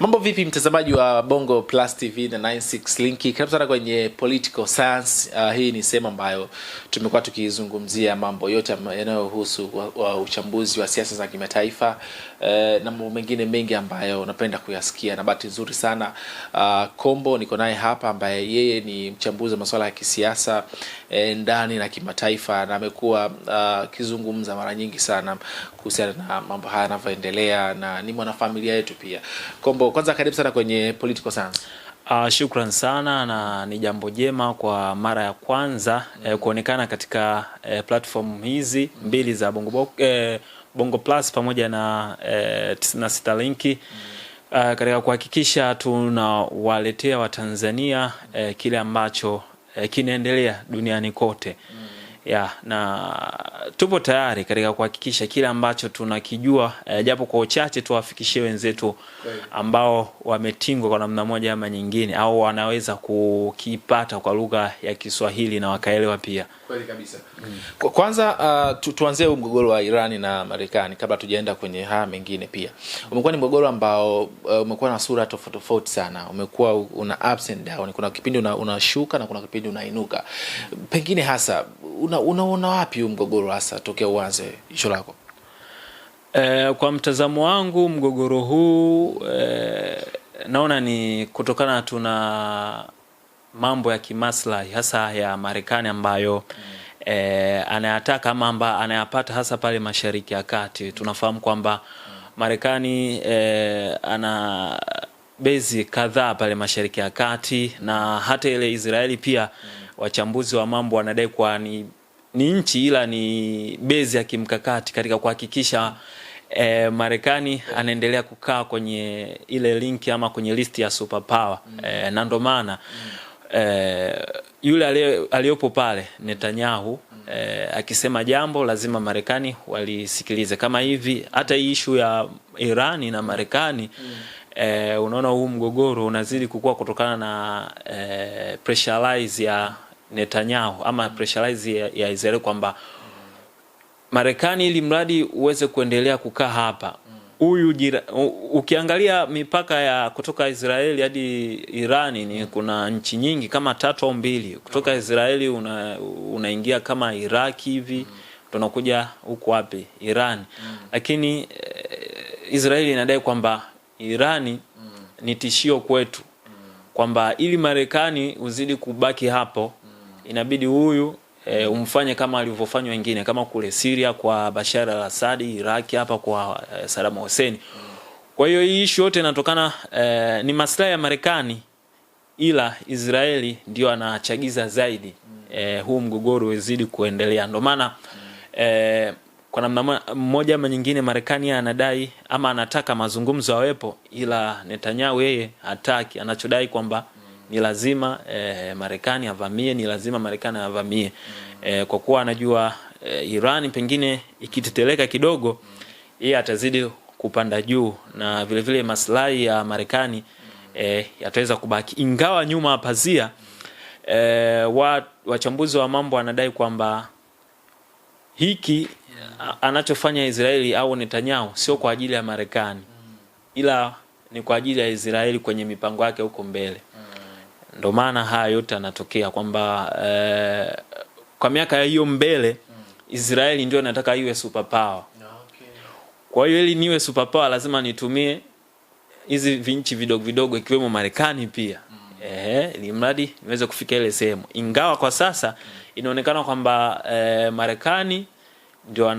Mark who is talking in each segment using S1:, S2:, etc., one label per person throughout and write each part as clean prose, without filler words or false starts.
S1: Mambo vipi mtazamaji wa Bongo Plus TV na 96 Linki? Karibu sana kwenye Political Science. Hii ni sehemu ambayo tumekuwa tukizungumzia mambo yote yanayohusu uchambuzi wa siasa za kimataifa na mambo mengine mengi ambayo napenda kuyasikia. Na bahati nzuri sana Kombo niko naye hapa ambaye yeye ni mchambuzi wa masuala ya kisiasa ndani na kimataifa, na amekuwa kizungumza mara nyingi sana kuhusiana na mambo haya yanavyoendelea, na ni mwanafamilia yetu pia. Kombo, kwanza karibu sana kwenye Political Science.
S2: Shukran sana, na ni jambo jema kwa mara ya kwanza kuonekana katika platform hizi mbili za Bongo Plus pamoja na 96 Linki katika kuhakikisha tunawaletea Watanzania kile ambacho kinaendelea duniani kote. Na tupo tayari katika kuhakikisha kile ambacho tunakijua japo kwa uchache tuwafikishie wenzetu ambao wametingwa kwa namna moja ama nyingine, au wanaweza kukipata kwa lugha ya Kiswahili na wakaelewa pia.
S1: Kweli kabisa. Kwanza tuanzie mgogoro wa Irani na Marekani kabla tujaenda kwenye haya mengine pia. Umekuwa ni mgogoro ambao umekuwa na sura tofauti sana. Umekuwa una ups and down. Kuna kipindi unashuka na kuna kipindi unainuka. Pengine hasa unaona wapi mgogoro hasa tokea uanze isho lako?
S2: Kwa mtazamo wangu mgogoro huu naona ni kutokana tuna mambo ya kimaslahi hasa ya Marekani ambayo anayataka ama anayapata hasa pale Mashariki ya Kati. Tunafahamu kwamba Marekani ana bezi kadhaa pale Mashariki ya Kati, na hata ile Israeli pia wachambuzi wa mambo wanadai kwa ni nchi ila ni bezi ya kimkakati katika kuhakikisha Marekani anaendelea kukaa kwenye ile linki ama kwenye listi ya superpower. Na ndo maana yule aliyopo pale Netanyahu akisema jambo lazima Marekani walisikilize. Kama hivi hata hii issue ya Irani na Marekani, unaona huu mgogoro unazidi kukua kutokana na pressurize ya Netanyahu ama pressurize ya Israeli kwamba Marekani ili mradi uweze kuendelea kukaa hapa. Ukiangalia mipaka ya kutoka Israeli hadi Irani ni kuna nchi nyingi kama 3 au 2. Kutoka Israeli unaingia kama Iraq hivi, tunakuja huko wapi Iran. Lakini Israeli inadai kwamba Irani ni tishio kwetu, kwamba ili Marekani uzidi kubaki hapo inabidi huyu umfanye kama alivyofanywa wengine, kama kule Syria kwa Bashar al-Assad, Iraq hapa kwa Saddam Hussein. Kwa hiyo hii issue yote inatokana ni maslahi ya Marekani, ila Israeli ndio anachagiza zaidi huu mgogoro uzidi kuendelea. Ndio maana kwa namna moja ama nyingine Marekani anadai ama anataka mazungumzo yawepo, ila Netanyahu yeye hataki. Anachodai kwamba ni lazima Marekani avamie, ni lazima Marekani avamie kwa kuwa anajua Iran pengine ikiteteleka kidogo yeye atazidi kupanda juu, na vile vile maslahi ya Marekani yataweza kubaki. Ingawa nyuma pazia wachambuzi wa mambo wanadai kwamba hiki anachofanya Israeli au Netanyahu sio kwa ajili ya Marekani, ila ni kwa ajili ya Israeli kwenye mipango yake huko mbele. Ndio maana haya yote yanatokea kwamba kwa miaka hiyo mbele Israeli ndio anataka iwe superpower. Kwa hiyo ili niwe superpower lazima nitumie hizi vinchi vidogo ikiwemo Marekani pia. Ili mradi niweze kufika ile sehemu. Ingawa kwa sasa inaonekana kwamba Marekani ndio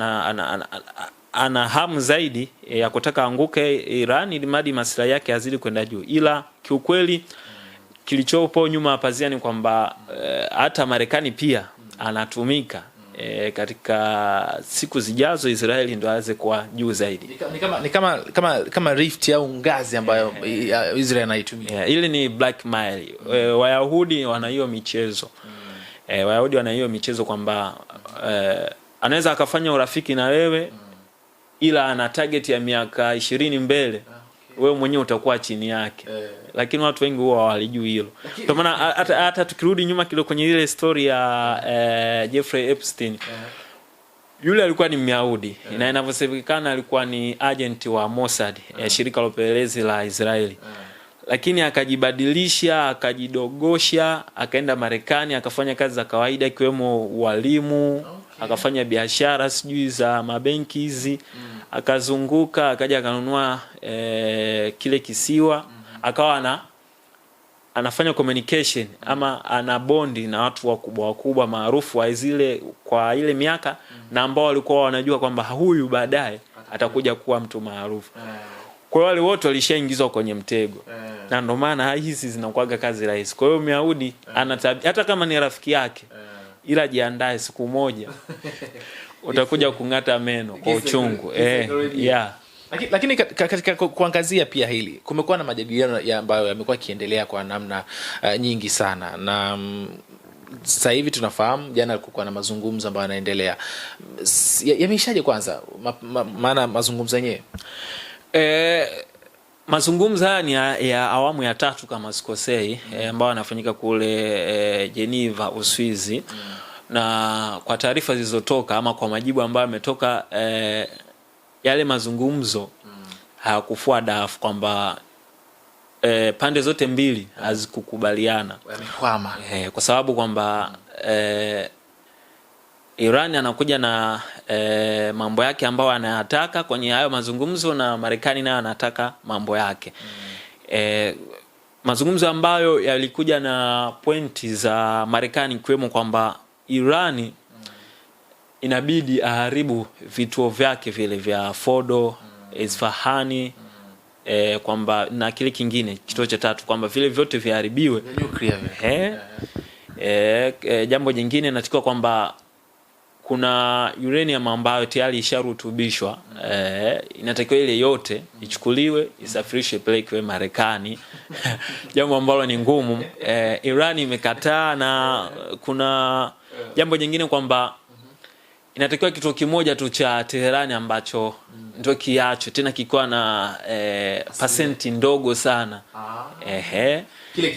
S2: ana hamu zaidi ya kutaka anguke Iran ili mradi maslahi yake yazidi kwenda juu. Ila kiukweli kilichopo nyuma pazia ni kwamba hata Marekani pia anatumika katika siku zijazo Israeli ndio aweze kuwa juu zaidi.
S1: Ni kama rift au ngazi ambayo Israeli anaitumia.
S2: Ile ni blackmail. Wayahudi wana hiyo michezo. Wayahudi wana hiyo michezo kwamba anaweza akafanya urafiki na wewe ila ana target ya miaka 20 mbele. Wewe mwenyewe utakuwa chini yake. Lakini watu wengi huwa hawalijui hilo. Kwa maana hata tukirudi nyuma kidogo kwenye ile story ya Jeffrey Epstein, Yule alikuwa ni Myahudi na inavyosemekana alikuwa ni agent wa Mossad, shirika la upelelezi la Israeli. Lakini akajibadilisha, akajidogosha, akaenda Marekani, akafanya kazi za kawaida ikiwemo ualimu, akafanya biashara sijui za mabenki hizi, akazunguka, akaja akanunua kile kisiwa, akawa anafanya communication ama ana bondi na watu wakubwa maarufu wa zile kwa ile miaka, na ambao walikuwa wanajua kwamba huyu baadaye atakuja kuwa mtu maarufu. Kwa hiyo wale wote walishaingizwa kwenye mtego. Na ndio maana hizi zinakuaga kazi rahisi. Kwa hiyo Myahudi hata kama ni rafiki yake, ila jiandae siku moja utakuja kung'ata meno kwa uchungu. Yeah.
S1: Lakini katika kuangazia pia hili, kumekuwa na majadiliano ambayo yamekuwa yakiendelea kwa namna nyingi sana, na sasa hivi tunafahamu jana kulikuwa na mazungumzo ambayo yanaendelea. Yameishaje kwanza maana mazungumzo yenyewe?
S2: Mazungumzo haya ni ya awamu ya 3 kama sikosei, ambao yanafanyika kule Geneva, Uswizi. Na kwa taarifa zilizotoka ama kwa majibu ambayo yametoka, yale mazungumzo hayakufua dafu, kwamba pande zote mbili hazikukubaliana,
S1: yamekwama.
S2: Kwa sababu kwamba Iran anakuja na mambo yake ambayo anayataka kwenye hayo mazungumzo, na Marekani nayo anataka mambo yake. Mazungumzo ambayo yalikuja na pointi za Marekani kiwemo kwamba Iran inabidi aharibu vituo vyake vile vya Fordo, Isfahani, kwamba na kile kingine kituo cha 3 kwamba vile vyote viharibiwe,
S1: nuclear.
S2: Jambo jingine natakiwa kwamba kuna uranium ambayo tayari isharutubishwa, inatakiwa ile yote ichukuliwe, isafirishwe pelekwe Marekani. Jambo ambalo ni ngumu. Iran imekataa, na kuna jambo jingine kwamba inatakiwa kituo kimoja tu cha Teherani ambacho ndio kiacho, tena kikiwa na pasenti ndogo sana.
S1: Kile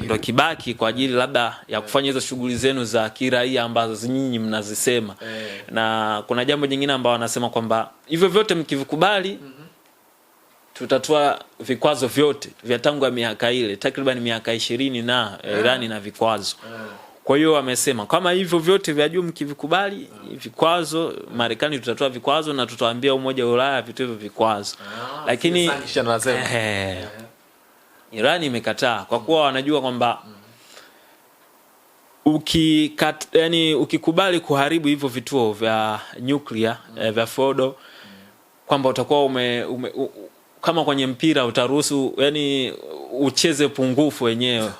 S2: ndio kibaki kwa ajili labda ya kufanya hizo shughuli zenu za kiraia ambazo nyinyi mnazisema. Na kuna jambo jingine ambao wanasema kwamba hivyo vyote mkivikubali, tutatoa vikwazo vyote vya tangu miaka ile takriban miaka 20 na Iran na vikwazo. Kwa hiyo wamesema kama hivyo vyote vya juu mkivikubali vikwazo, Marekani tutatoa vikwazo na tutawaambia Umoja wa Ulaya vitu hivyo vikwazo. Lakini Iran imekataa kwa kuwa wanajua kwamba ukikubali kuharibu hivyo vituo vya nuclear vya Fordo, kwamba utakuwa kama kwenye mpira utaruhusu ucheze pungufu wenyewe.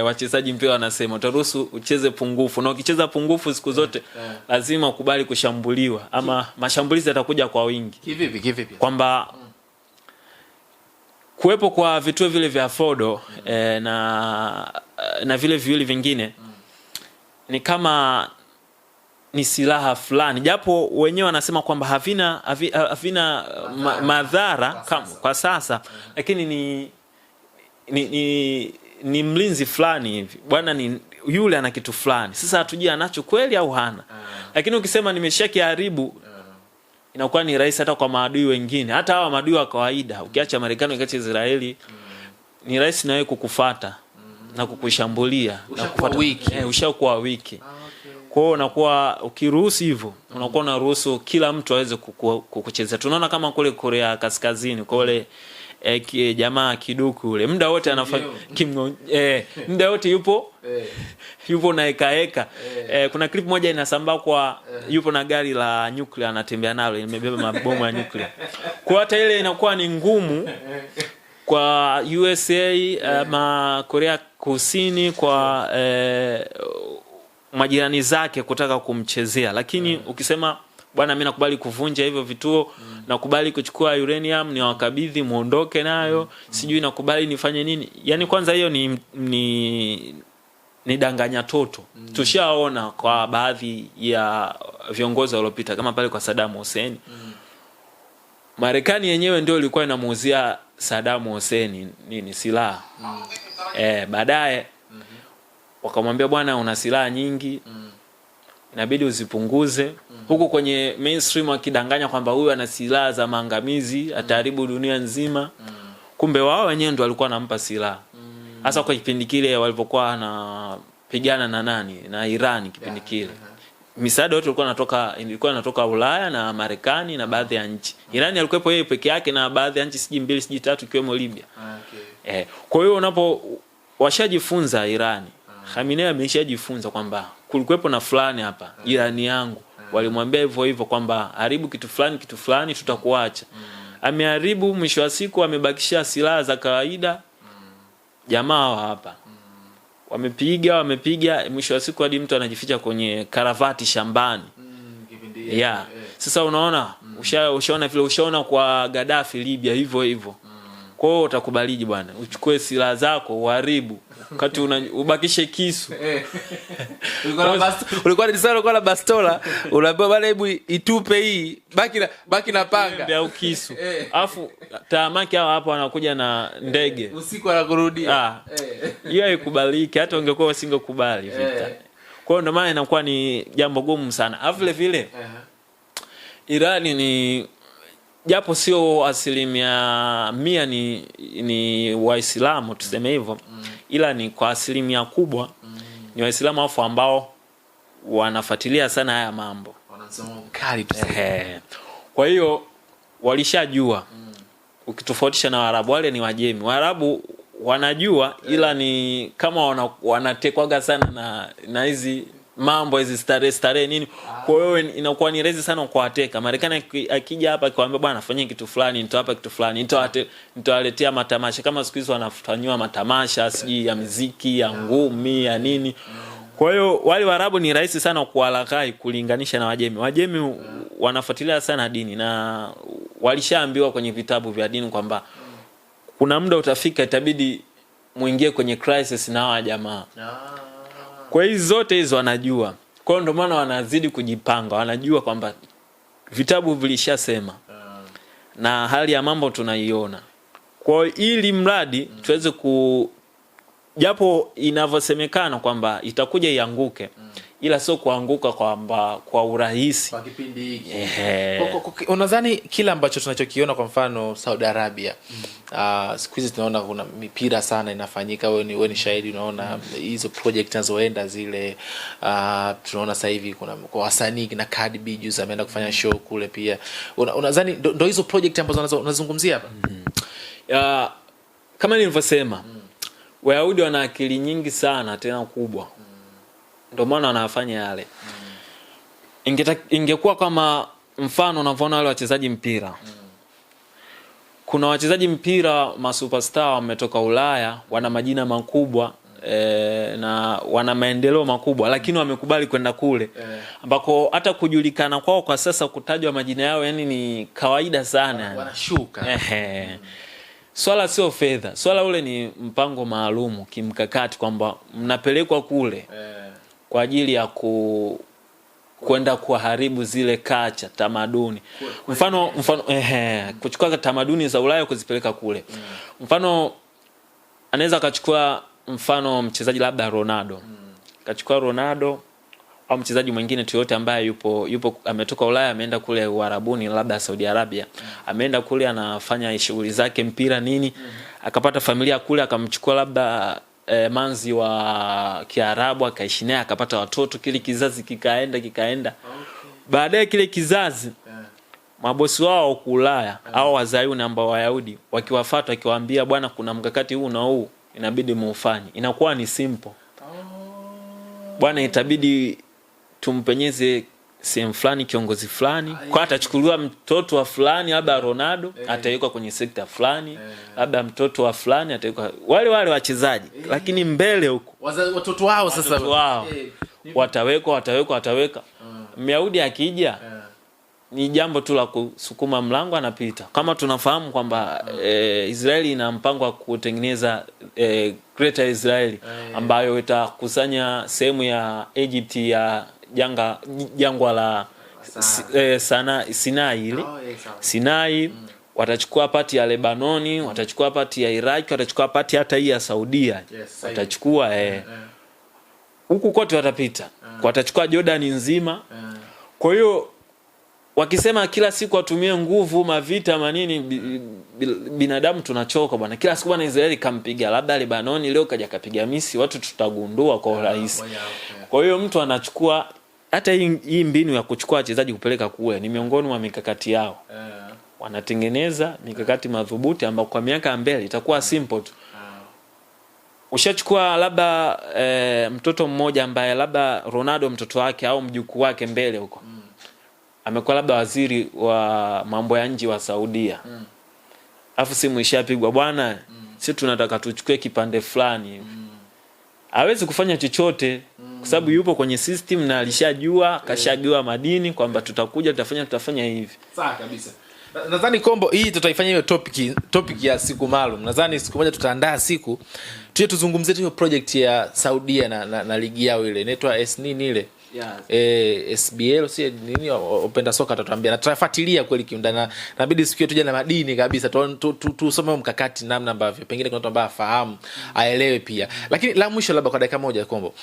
S2: Wachezaji mpira wanasema utaruhusu ucheze pungufu, na ukicheza pungufu siku zote lazima ukubali kushambuliwa, ama mashambulizi yatakuja kwa wingi.
S1: Kivipi?
S2: Kwamba kuwepo kwa vituo vile vya Fordo na vile viwili vingine ni kama ni silaha fulani, japo wenyewe wanasema kwamba havina madhara kwa sasa, lakini ni mlinzi fulani hivi. Bwana ni yule ana kitu fulani. Sasa hatujui anacho kweli au hana. Lakini ukisema nimeshakiharibu, inakuwa ni rahisi hata kwa maadui wengine. Hata hawa maadui wa kawaida, ukiacha Marekani, ukiacha Israeli, ni rahisi na wewe kukufuata na kukushambulia na kufuata
S1: wiki.
S2: Ushakuwa wiki. Kwa hiyo unakuwa ukiruhusu hivyo, unakuwa unaruhusu kila mtu aweze kukuchezea. Tunaona kama kule Korea Kaskazini, kule jamaa Kiduku ule muda wote anafanya muda wote yupo na eka. Kuna clip moja inasambaa kwa yupo na gari la nuclear anatembea nalo, imebeba mabomu ya nuclear. Kwa hata ile inakuwa ni ngumu kwa USA ama Korea Kusini, kwa majirani zake kutaka kumchezea. Lakini ukisema bwana mimi nakubali kuvunja hivyo vituo, nakubali kuchukua uranium ni wakabidhi muondoke nayo, sijui nakubali nifanye nini, yani kwanza hiyo ni danganya toto. Tushaona kwa baadhi ya viongozi waliopita kama pale kwa Saddam Hussein. Marekani yenyewe ndio ilikuwa inamuuzia Saddam Hussein nini silaha. Baadaye wakamwambia bwana una silaha nyingi, inabidi uzipunguze huku kwenye mainstream wakidanganya kwamba huyu ana silaha za maangamizi, ataharibu dunia nzima. Kumbe wao wenyewe ndio walikuwa wanampa silaha. Hasa kwa kipindi kile walipokuwa wanapigana na nani? Na Iran kipindi kile. Misaada yote ilikuwa inatoka Ulaya na Marekani na baadhi ya nchi. Iran alikuwepo yeye peke yake na baadhi ya nchi siji 2 siji 3 ikiwemo Libya. Kwa hiyo washajifunza Iran. Khamenei ameshajifunza kwamba kulikuwepo na fulani hapa, jirani yangu. Walimwambia hivyo kwamba haribu kitu fulani tutakuacha. Ameharibu, mwisho wa siku amebakisha silaha za kawaida. Jamaa hapa wamepiga, mwisho wa siku hadi mtu anajificha kwenye karavati shambani. Sasa unaona, ushaona kwa Gaddafi Libya hivyo. Kwa hiyo utakubaliji bwana, uchukue silaha zako uharibu wakati ubakishe kisu.
S1: Ulikuwa na bastola, unaambiwa bwana hebu itupe hii, baki na panga
S2: au kisu. Alafu taamaki hapo wanakuja na ndege
S1: usiku anakurudia.
S2: Hiyo haikubaliki, hata ungekuwa usingekubali vita. Kwa hiyo ndio maana inakuwa ni jambo gumu sana. Alafu vile Iran ni japo sio 100% ni Waislamu tuseme hivyo, ila ni kwa 1% kubwa ni Waislamu afu ambao wanafuatilia sana haya mambo.
S1: Wanasema kali tuseme.
S2: Kwa hiyo walishajua. Ukitofautisha na Waarabu, wale ni Wajemi. Waarabu wanajua, ila ni kama wanatekwaga sana na hizi mambo hizi starehe nini. Kwa hiyo inakuwa ni rahisi sana kuwateka. Marekani akija hapa akiwaambia bwana fanyeni kitu fulani, nitawapa kitu fulani, nitawaletea matamasha kama siku hizo wanafanywa matamasha siji ya muziki, ya ngumi, ya nini. Kwa hiyo wale Waarabu ni rahisi sana kuwalaghai kulinganisha na Wajemi. Wajemi wanafuatilia sana dini na walishaambiwa kwenye vitabu vya dini kwamba kuna muda utafika itabidi muingie kwenye crisis na hawa jamaa. Kwa hizo zote hizo wanajua. Kwa hiyo ndio maana wanazidi kujipanga. Wanajua kwamba vitabu vilishasema. Na hali ya mambo tunaiona. Kwa hiyo ili mradi tuweze japo inavyosemekana kwamba itakuja ianguke, ila sio kuanguka kwamba kwa urahisi
S1: kwa kipindi hiki. Unadhani kila ambacho tunachokiona kwa mfano Saudi Arabia, siku hizi tunaona kuna mipira sana inafanyika, wewe ni shahidi, unaona hizo project zinazoenda zile, tunaona sasa hivi kuna kwa wasanii na Cardi B juzi ameenda kufanya show kule pia. Unadhani ndio hizo project ambazo unazungumzia hapa?
S2: Kama nilivyosema, Wayahudi wana akili nyingi sana tena kubwa. Ndio maana wanafanya yale. Ingekuwa kama mfano unavyoona wale wachezaji mpira. Kuna wachezaji mpira masuperstar wametoka Ulaya, wana majina makubwa na wana maendeleo makubwa, lakini wamekubali kwenda kule ambako hata kujulikana kwao kwa sasa, kutajwa majina yao yani ni kawaida sana.
S1: Wanashuka.
S2: Swala sio fedha. Swala ule ni mpango maalumu kimkakati kwamba mnapelekwa kule kwa ajili ya kwenda kuharibu zile kacha, tamaduni. Mfano kuchukua tamaduni za Ulaya kuzipeleka kule. Mfano anaweza akachukua mfano mchezaji labda Ronaldo. Kachukua Ronaldo au mchezaji mwingine tu yote ambaye yupo ametoka Ulaya ameenda kule Uarabuni, labda Saudi Arabia. Ameenda kule anafanya shughuli zake mpira nini, akapata familia kule, akamchukua labda manzi wa Kiarabu, akaishi naye, akapata watoto, kile kizazi kikaenda. Baadaye kile kizazi mabosi wao kwa Ulaya au Wazayuni ambao Wayahudi wakiwafuata wakiwaambia bwana kuna mkakati huu na huu inabidi muufanye, inakuwa ni simple. Bwana itabidi tumpenyeze sehemu fulani kiongozi fulani, kwa atachukuliwa mtoto wa fulani labda Ronaldo atawekwa kwenye sekta fulani, labda mtoto wa fulani atawekwa wale wachezaji, lakini mbele huko
S1: watoto wao sasa
S2: wataweka. Myahudi akija ni jambo tu la kusukuma mlango anapita. Kama tunafahamu kwamba Israeli ina mpango wa kutengeneza Greater Israeli ambayo itakusanya sehemu ya Egypt ya jangwa la Sinai ile. Sinai watachukua pati ya Lebanoni, watachukua pati ya Iraq, watachukua pati hata hii ya Saudia. Watachukua huku kote watapita. Watachukua Jordan nzima. Kwa hiyo wakisema kila siku watumie nguvu, mavita, manini, binadamu tunachoka bwana. Kila siku bwana Israeli kampiga labda Lebanoni, leo kaja kapiga Misri, watu tutagundua kwa urahisi. Kwa hiyo mtu anachukua hata hii mbinu ya kuchukua wachezaji kupeleka kule ni miongoni mwa mikakati yao. Wanatengeneza mikakati madhubuti ambayo kwa miaka ya mbele itakuwa simple tu. Ushachukua labda mtoto mmoja ambaye labda Ronaldo mtoto wake au mjukuu wake mbele huko. Amekuwa labda waziri wa mambo ya nje wa Saudia. Alafu simu ishapigwa, bwana sisi tunataka tuchukue kipande fulani. Hawezi kufanya chochote kwa sababu yupo kwenye system na alishajua, kashajua madini kwamba tutafanya hivi.
S1: Sawa kabisa. Nadhani Kombo hii tutaifanya hiyo topic ya siku maalum. Nadhani siku moja tutaandaa siku tuje tuzungumzie hiyo project ya Saudia na ligi yao ile inaitwa nini ile. SBL si nini, Openda Soka atatuambia na tutafuatilia kweli kiundana. Inabidi siku tuje na madini kabisa tusome mkakati namna ambavyo pengine kuna mtu ambaye afahamu aelewe pia. Lakini la mwisho labda kwa dakika moja Kombo,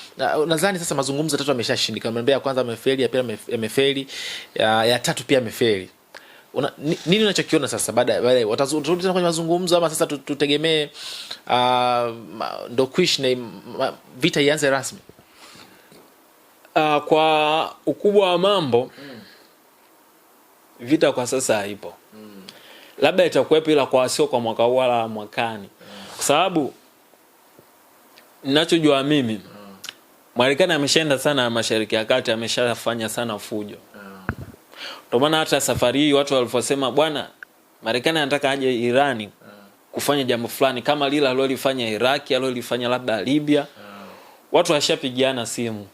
S1: nadhani sasa mazungumzo tatu yameshashindika. Mbea ya kwanza amefeli, ya pili amefeli, ya tatu pia amefeli. Nini unachokiona sasa baada watarudi tena kwenye mazungumzo ama sasa tutegemee ndo kwish na vita ianze rasmi?
S2: Kwa ukubwa wa mambo vita kwa sasa haipo. Labda itakuwepo ila kwa sio kwa mwaka huu wala mwakani. Kwa sababu ninachojua mimi Marekani ameshaenda sana Mashariki ya Kati, ameshafanya sana fujo. Ndio maana hata safari hii watu waliposema bwana Marekani anataka aje Irani kufanya jambo fulani kama lile alilofanya Iraki, alilofanya labda Libya, watu washapigiana simu.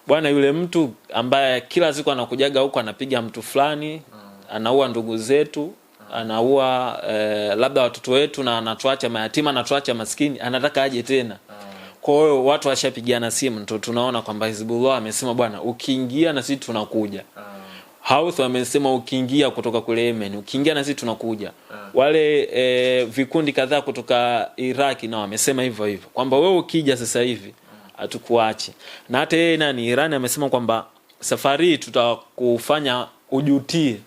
S2: Bwana yule mtu ambaye kila siku anakujaga huko anapiga mtu fulani, anaua ndugu zetu, anaua labda watoto wetu na anatuacha mayatima, anatuacha maskini, anataka aje tena. Kwa hiyo watu washapigiana simu, ndio tunaona kwamba Hezbollah amesema bwana ukiingia na sisi tunakuja. Houthi wamesema ukiingia kutoka kule Yemen, ukiingia na sisi tunakuja. Wale vikundi kadhaa kutoka Iraki nao wamesema hivyo hivyo kwamba wewe ukija sasa hivi hatukuache. Na hata yeye nani Iran amesema kwamba safari hii tutakufanya ujutie.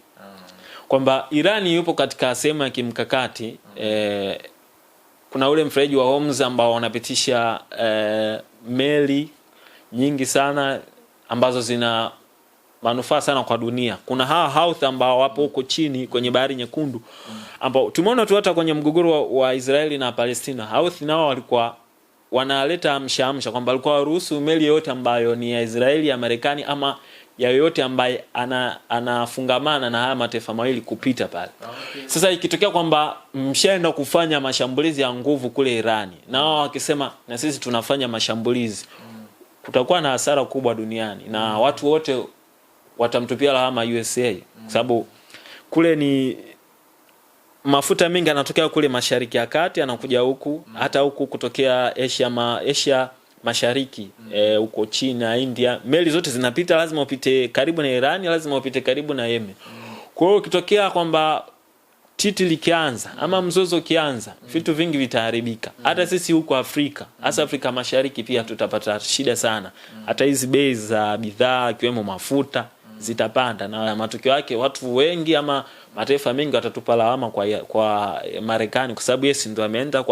S2: Kwamba Iran yupo katika sehemu ya kimkakati. Kuna ule mfereji wa Hormuz ambao wanapitisha meli nyingi sana ambazo zina manufaa sana kwa dunia. Kuna hawa Houthi ambao wapo huko chini kwenye Bahari Nyekundu ambao tumeona tu hata kwenye mgogoro wa Israeli na Palestina. Houthi nao walikuwa wanaleta amsha kwamba walikuwa waruhusu meli yote ambayo ni ya Israeli, ya Marekani ama ya yoyote ambaye anafungamana na haya mataifa mawili kupita pale. Sasa ikitokea kwamba mshaenda kufanya mashambulizi ya nguvu kule Irani na wao wakisema na sisi tunafanya mashambulizi, kutakuwa na hasara kubwa duniani na watu wote watamtupia lawama USA kwa sababu kule ni mafuta mengi yanatokea kule Mashariki ya Kati anakuja huku, hata huku kutokea Asia Mashariki, huko China, India, meli zote zinapita, lazima upite karibu na Iran, lazima upite karibu na Yemen. Kwa hiyo kitokea kwamba titi likianza ama mzozo kianza, vitu vingi vitaharibika. Hata sisi huko Afrika, hasa Afrika Mashariki pia tutapata shida sana. Hata hizi bei za bidhaa kiwemo mafuta zitapanda na matokeo yake watu wengi ama mataifa mengi watatupa lawama kwa Marekani kwa sababu yeye ndio ameenda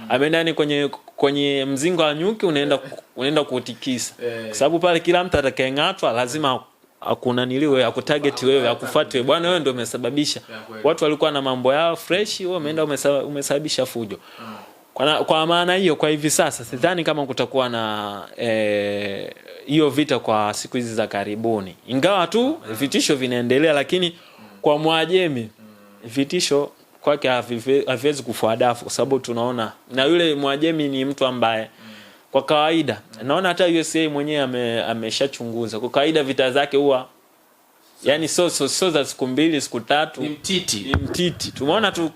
S2: ameenda ni kwenye mzingo wa nyuki unaenda kutikisa. Kwa sababu pale kila mtu atakayeng'atwa lazima akunaniliwe, akutarget wewe, akufuate bwana wewe ndio umesababisha. Watu walikuwa na mambo yao fresh, wewe umeenda umesababisha fujo. Kwa maana hiyo kwa hivi sasa sidhani kama kutakuwa na hiyo vita kwa siku hizi za karibuni. Ingawa tu vitisho vinaendelea, lakini kwa Mwajemi vitisho kwake haviwezi kufua dafu kwa sababu tunaona na yule Mwajemi ni mtu ambaye kwa kawaida naona hata USA mwenyewe ameshachunguza. Kwa kawaida vita zake huwa yani so za siku 2 siku 3
S1: ni mtiti.
S2: Tumeona tu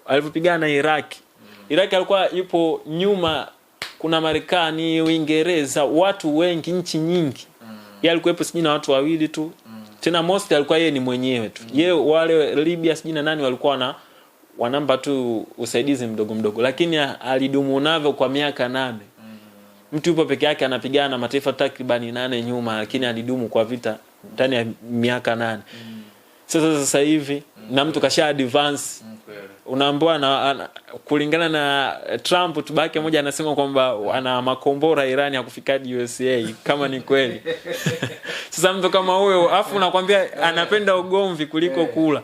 S2: alipopigana na Iraki alikuwa yupo nyuma, kuna Marekani, Uingereza, watu wengi, nchi nyingi. Yeye alikuwepo sijui na watu wawili tu. Tena most alikuwa yeye ni mwenyewe tu. Yeye wale Libya sijui na nani walikuwa wanamba tu usaidizi mdogo, lakini alidumu navyo kwa miaka 8. Mtu yupo peke yake anapigana na mataifa takriban 8 nyuma, lakini alidumu kwa vita ndani ya miaka 8. Sasa hivi na mtu kasha advance, unaambiwa na kulingana na Trump tubake moja anasema kwamba ana makombora Iran ya kufika USA kama ni kweli. Sasa mtu kama huyo afu unakwambia anapenda ugomvi kuliko kula,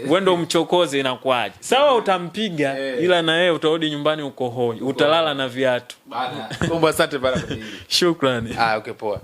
S2: wewe ndio mchokozi, inakuaje? Sawa utampiga, ila na yeye utarudi nyumbani uko hoi, utalala na viatu
S1: bana. Asante bana.
S2: Shukrani.
S1: Okay, poa.